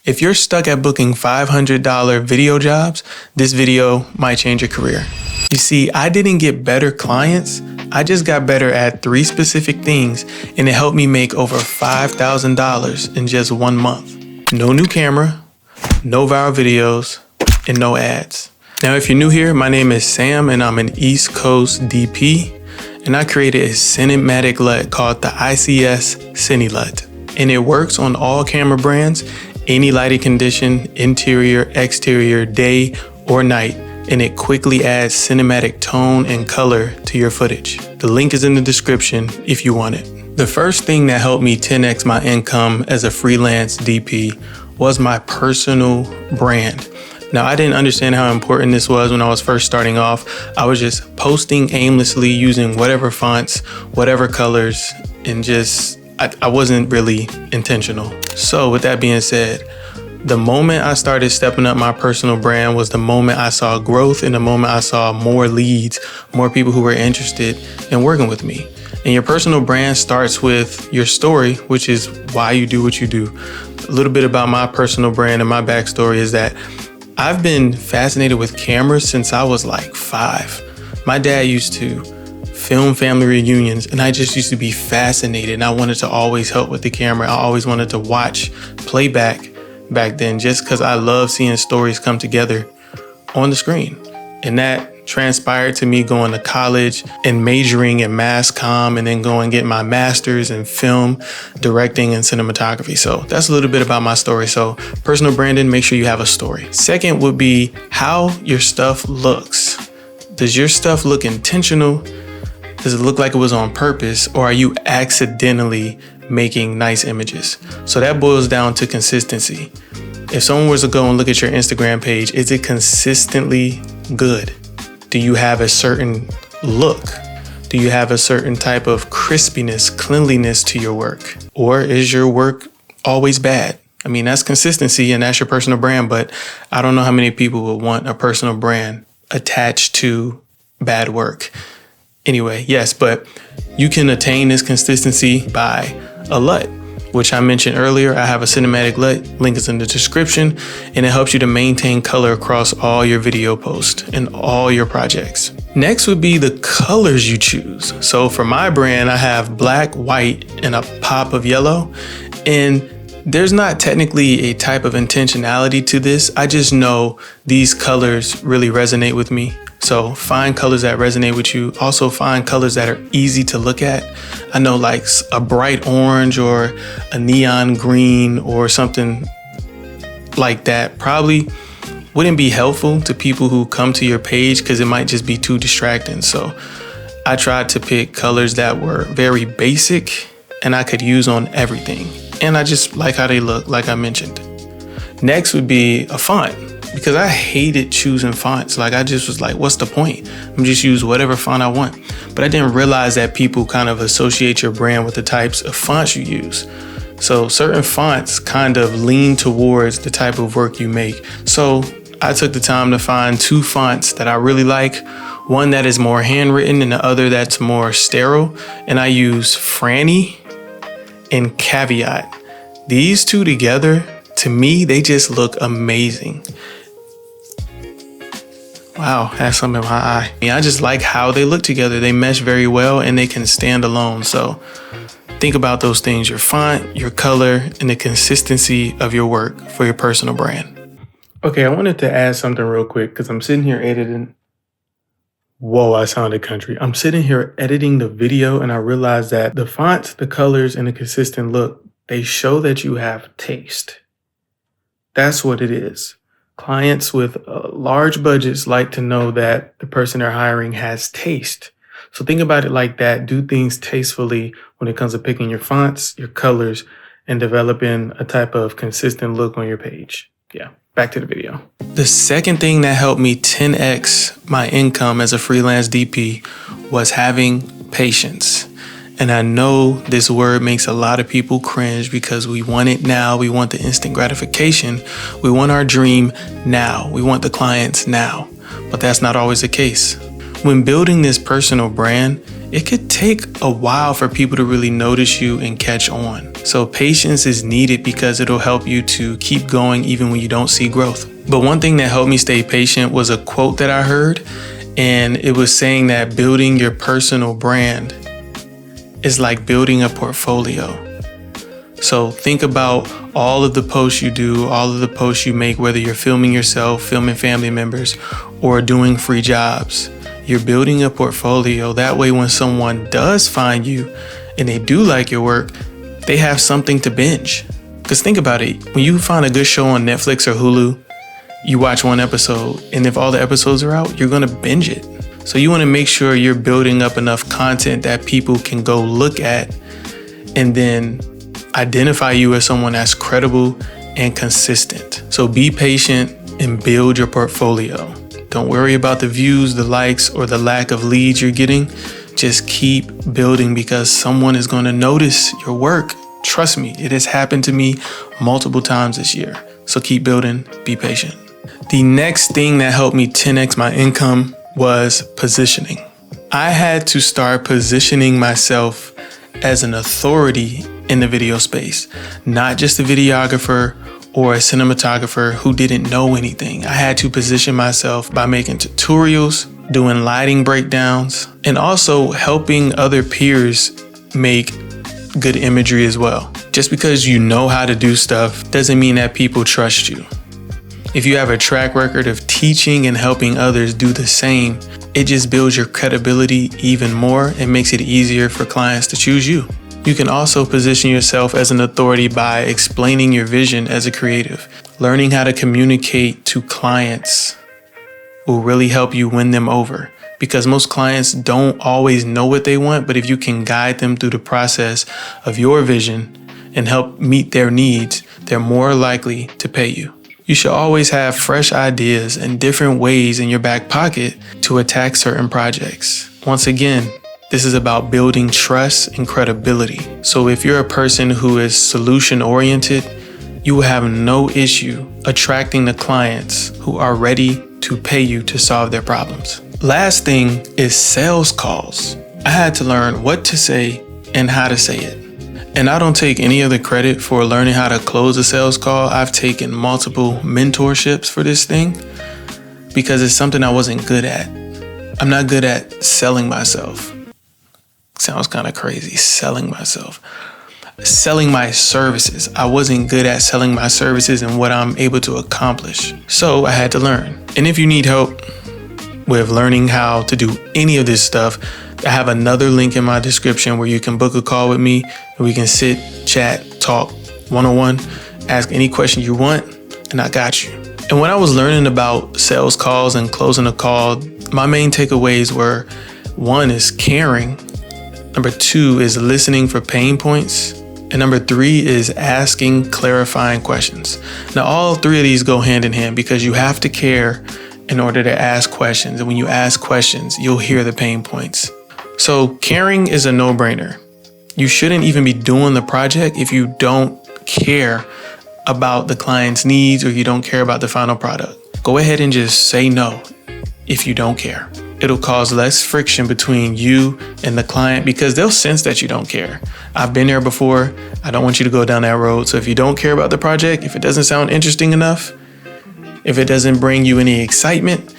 If you're stuck at booking $500 video jobs, this video might change your career. You see, I didn't get better clients. I just got better at 3 specific things, and it helped me make over $5,000 in just 1 month. No new camera, no viral videos, and no ads. Now, if you're new here, my name is Sam, and I'm an East Coast DP, and I created a cinematic LUT called the ICS Cine LUT, and it works on all camera brands, any lighting condition, interior, exterior, day, or night, and it quickly adds cinematic tone and color to your footage. The link is in the description if you want it. The first thing that helped me 10x my income as a freelance DP was my personal brand. Now, I didn't understand how important this was when I was first starting off. I was just posting aimlessly using whatever fonts, whatever colors, and I wasn't really intentional. So with that being said, the moment I started stepping up my personal brand was the moment I saw growth and the moment I saw more leads, more people who were interested in working with me. And your personal brand starts with your story, which is why you do what you do. A little bit about my personal brand and my backstory is that I've been fascinated with cameras since I was like 5. My dad used to film family reunions, and I just used to be fascinated, and I wanted to always help with the camera. I always wanted to watch playback back then just because I love seeing stories come together on the screen. And that transpired to me going to college and majoring in mass comm and then going and get my master's in film directing and cinematography. So that's a little bit about my story. So personal branding, make sure you have a story. Second would be how your stuff looks. Does your stuff look intentional? Does it look like it was on purpose, or are you accidentally making nice images? So that boils down to consistency. If someone was to go and look at your Instagram page, is it consistently good? Do you have a certain look? Do you have a certain type of crispiness, cleanliness to your work? Or is your work always bad? I mean, that's consistency and that's your personal brand, but I don't know how many people would want a personal brand attached to bad work. Anyway, yes, but you can attain this consistency by a LUT, which I mentioned earlier. I have a cinematic LUT, link is in the description, and it helps you to maintain color across all your video posts and all your projects. Next would be the colors you choose. So for my brand, I have black, white, and a pop of yellow. And there's not technically a type of intentionality to this. I just know these colors really resonate with me. So find colors that resonate with you. Also find colors that are easy to look at. I know like a bright orange or a neon green or something like that probably wouldn't be helpful to people who come to your page because it might just be too distracting. So I tried to pick colors that were very basic and I could use on everything. And I just like how they look, like I mentioned. Next would be a font. Because I hated choosing fonts. Like I just was like, what's the point? I'm just use whatever font I want. But I didn't realize that people kind of associate your brand with the types of fonts you use. So certain fonts kind of lean towards the type of work you make. So I took the time to find 2 fonts that I really like. One that is more handwritten and the other that's more sterile. And I use Franny and Caveat. These 2 together, to me, they just look amazing. Wow, I have something in my eye. I just like how they look together. They mesh very well and they can stand alone. So think about those things, your font, your color, and the consistency of your work for your personal brand. Okay, I wanted to add something real quick because I'm sitting here editing. Whoa, I sounded country. I'm sitting here editing the video and I realized that the fonts, the colors, and the consistent look, they show that you have taste. That's what it is. Clients with large budgets like to know that the person they're hiring has taste. So think about it like that. Do things tastefully when it comes to picking your fonts, your colors, and developing a type of consistent look on your page. Yeah, back to the video. The second thing that helped me 10x my income as a freelance DP was having patience. And I know this word makes a lot of people cringe because we want it now. We want the instant gratification. We want our dream now. We want the clients now. But that's not always the case. When building this personal brand, it could take a while for people to really notice you and catch on. So patience is needed because it'll help you to keep going even when you don't see growth. But one thing that helped me stay patient was a quote that I heard, and it was saying that building your personal brand is like building a portfolio. So think about all of the posts you do, all of the posts you make, whether you're filming yourself, filming family members, or doing free jobs. You're building a portfolio. That way, when someone does find you and they do like your work, they have something to binge. Because think about it. When you find a good show on Netflix or Hulu, you watch one episode, and if all the episodes are out, you're going to binge it. So you want to make sure you're building up enough content that people can go look at and then identify you as someone that's credible and consistent. So be patient and build your portfolio. Don't worry about the views, the likes, or the lack of leads you're getting. Just keep building because someone is going to notice your work. Trust me, it has happened to me multiple times this year. So keep building, be patient. The next thing that helped me 10x my income was positioning. I had to start positioning myself as an authority in the video space, not just a videographer or a cinematographer who didn't know anything. I had to position myself by making tutorials, doing lighting breakdowns, and also helping other peers make good imagery as well. Just because you know how to do stuff doesn't mean that people trust you. If you have a track record of teaching and helping others do the same, it just builds your credibility even more and makes it easier for clients to choose you. You can also position yourself as an authority by explaining your vision as a creative. Learning how to communicate to clients will really help you win them over, because most clients don't always know what they want, but if you can guide them through the process of your vision and help meet their needs, they're more likely to pay you. You should always have fresh ideas and different ways in your back pocket to attack certain projects. Once again, this is about building trust and credibility. So if you're a person who is solution oriented, you will have no issue attracting the clients who are ready to pay you to solve their problems. Last thing is sales calls. I had to learn what to say and how to say it. And I don't take any of the credit for learning how to close a sales call. I've taken multiple mentorships for this thing because it's something I wasn't good at. I'm not good at selling myself. Sounds kind of crazy, selling myself. Selling my services. I wasn't good at selling my services and what I'm able to accomplish. So I had to learn. And if you need help with learning how to do any of this stuff, I have another link in my description where you can book a call with me and we can sit, chat, talk one-on-one, ask any question you want, and I got you. And when I was learning about sales calls and closing a call, my main takeaways were, 1 is caring. Number 2 is listening for pain points. And number 3 is asking clarifying questions. Now, all 3 of these go hand in hand because you have to care in order to ask questions. And when you ask questions, you'll hear the pain points. So caring is a no-brainer. You shouldn't even be doing the project if you don't care about the client's needs or you don't care about the final product. Go ahead and just say no if you don't care. It'll cause less friction between you and the client because they'll sense that you don't care. I've been there before. I don't want you to go down that road. So if you don't care about the project, if it doesn't sound interesting enough, if it doesn't bring you any excitement,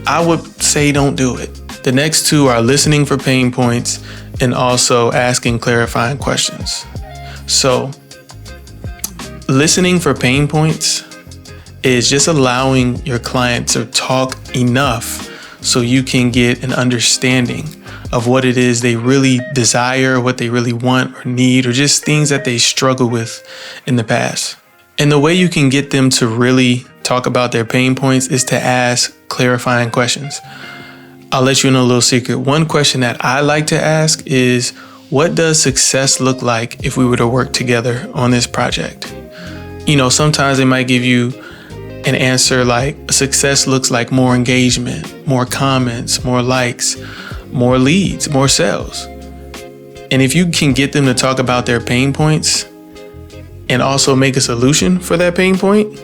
I would say don't do it. The next 2 are listening for pain points and also asking clarifying questions. So listening for pain points is just allowing your client to talk enough so you can get an understanding of what it is they really desire, what they really want or need, or just things that they struggle with in the past. And the way you can get them to really talk about their pain points is to ask clarifying questions. I'll let you in a little secret. One question that I like to ask is, what does success look like if we were to work together on this project? You know, sometimes they might give you an answer like success looks like more engagement, more comments, more likes, more leads, more sales. And if you can get them to talk about their pain points and also make a solution for that pain point,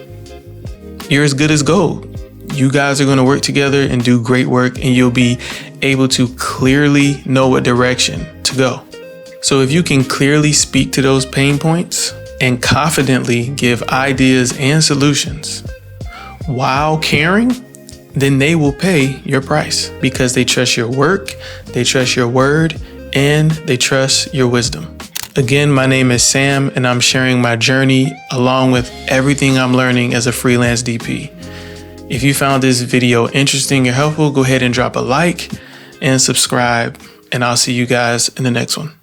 you're as good as gold. You guys are going to work together and do great work, and you'll be able to clearly know what direction to go. So if you can clearly speak to those pain points and confidently give ideas and solutions while caring, then they will pay your price because they trust your work, they trust your word, and they trust your wisdom. Again, my name is Sam, and I'm sharing my journey along with everything I'm learning as a freelance DP. If you found this video interesting or helpful, go ahead and drop a like and subscribe, and I'll see you guys in the next one.